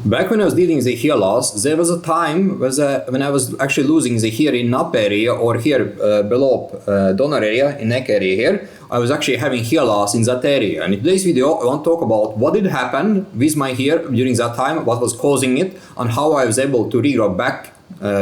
Back when I was dealing with the hair loss, there was a time when I was actually losing the hair in nape area or here below donor area, in neck area here. I was actually having hair loss in that area. And in today's video, I want to talk about what did happen with my hair during that time, what was causing it, and how I was able to regrow back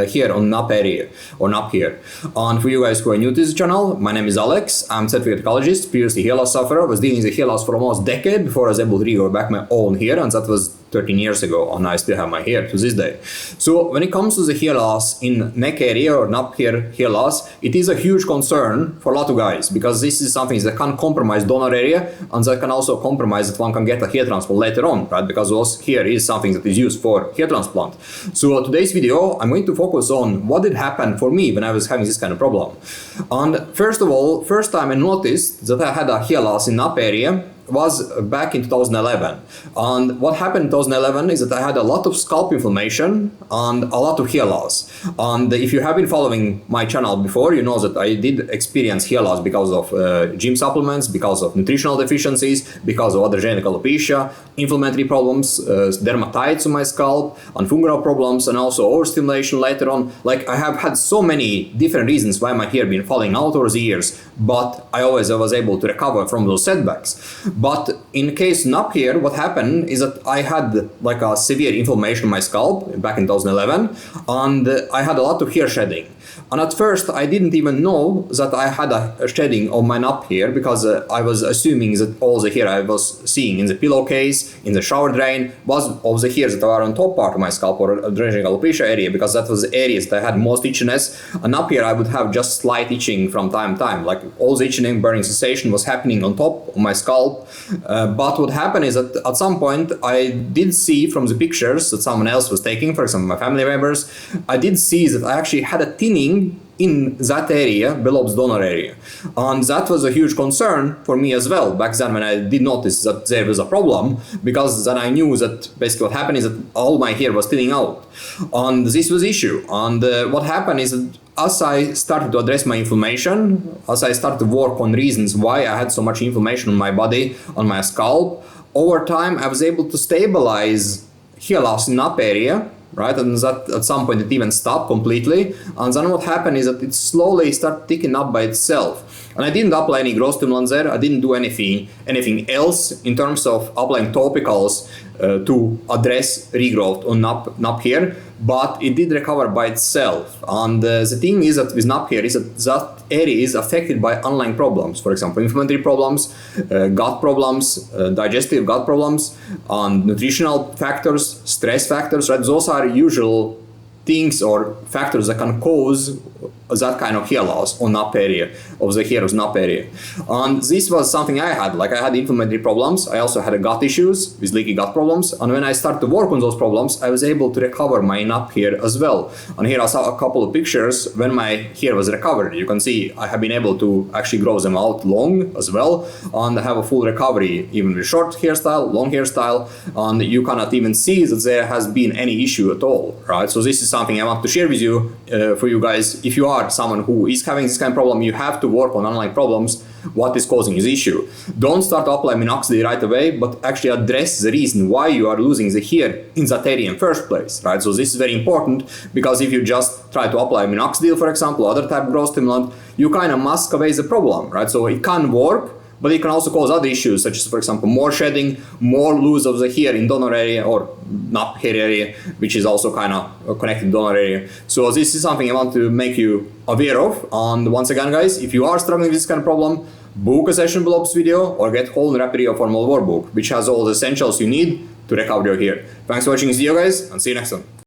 here on nape area or nape here. And for you guys who are new to this channel, my name is Alex. I'm a certified ecologist, previously hair loss sufferer. I was dealing with hair loss for almost a decade before I was able to regrow back my own hair, and that was 13 years ago, and I still have my hair to this day. So when it comes to the hair loss in neck area or nape hair loss, it is a huge concern for a lot of guys, because this is something that can compromise donor area, and that can also compromise that one can get a hair transplant later on, right? Because also hair is something that is used for hair transplant. So today's video, I'm going to focus on what did happen for me when I was having this kind of problem. And first of all, first time I noticed that I had a hair loss in nape area was back in 2011. And what happened in 2011 is that I had a lot of scalp inflammation and a lot of hair loss. And if you have been following my channel before, you know that I did experience hair loss because of gym supplements, because of nutritional deficiencies, because of adrenal alopecia, inflammatory problems, dermatitis on my scalp, and fungal problems, and also overstimulation later on. Like, I have had so many different reasons why my hair been falling out over the years, but I always was able to recover from those setbacks. But in case nape hair, what happened is that I had like a severe inflammation on my scalp back in 2011, and I had a lot of hair shedding. And at first I didn't even know that I had a shedding of my nape hair, because I was assuming that all the hair I was seeing in the pillowcase, in the shower drain, was all the hairs that are on top part of my scalp or adrenal alopecia area, because that was the areas that I had most itchiness. And nape hair I would have just slight itching from time to time, like all the itching, burning sensation was happening on top of my scalp. But what happened is that at some point I did see from the pictures that someone else was taking, for example my family members, I did see that I actually had a thinning in that area below the donor area, and that was a huge concern for me as well back then when I did notice that there was a problem, because then I knew that basically what happened is that all my hair was thinning out, and this was the issue. And what happened is that as I started to address my inflammation, as I started to work on reasons why I had so much inflammation on my body, on my scalp, over time I was able to stabilize hair loss in that area, right? And that at some point it even stopped completely. And then what happened is that it slowly started ticking up by itself. And I didn't apply any growth stimulants there. I didn't do anything else in terms of applying topicals to address regrowth on nape hair, but it did recover by itself. And the thing is that with nape hair is that area is affected by underlying problems, for example inflammatory problems, gut problems, digestive gut problems, and nutritional factors, stress factors, right? Those are usual things or factors that can cause that kind of hair loss on nape area, of the hair of nape area. And this was something I had, like I had inflammatory problems, I also had gut issues with leaky gut problems, and when I started to work on those problems, I was able to recover my nape hair as well. And here I saw a couple of pictures when my hair was recovered. You can see I have been able to actually grow them out long as well, and have a full recovery, even with short hairstyle, long hairstyle, and you cannot even see that there has been any issue at all, right? So this is something I want to share with you, for you guys. If you are someone who is having this kind of problem, you have to work on underlying problems, what is causing this issue. Don't start to apply Minoxidil right away, but actually address the reason why you are losing the hair in that area in first place, right? So this is very important, because if you just try to apply Minoxidil, for example, other type of growth stimulant, you kind of mask away the problem, right? So it can work, but it can also cause other issues, such as, for example, more shedding, more loss of the hair in donor area or nape hair area, which is also kind of connected to donor area. So this is something I want to make you aware of. And once again, guys, if you are struggling with this kind of problem, book a session below this video or get whole Rapid Regrow Formal Workbook, which has all the essentials you need to recover your hair. Thanks for watching this video, guys, and see you next time.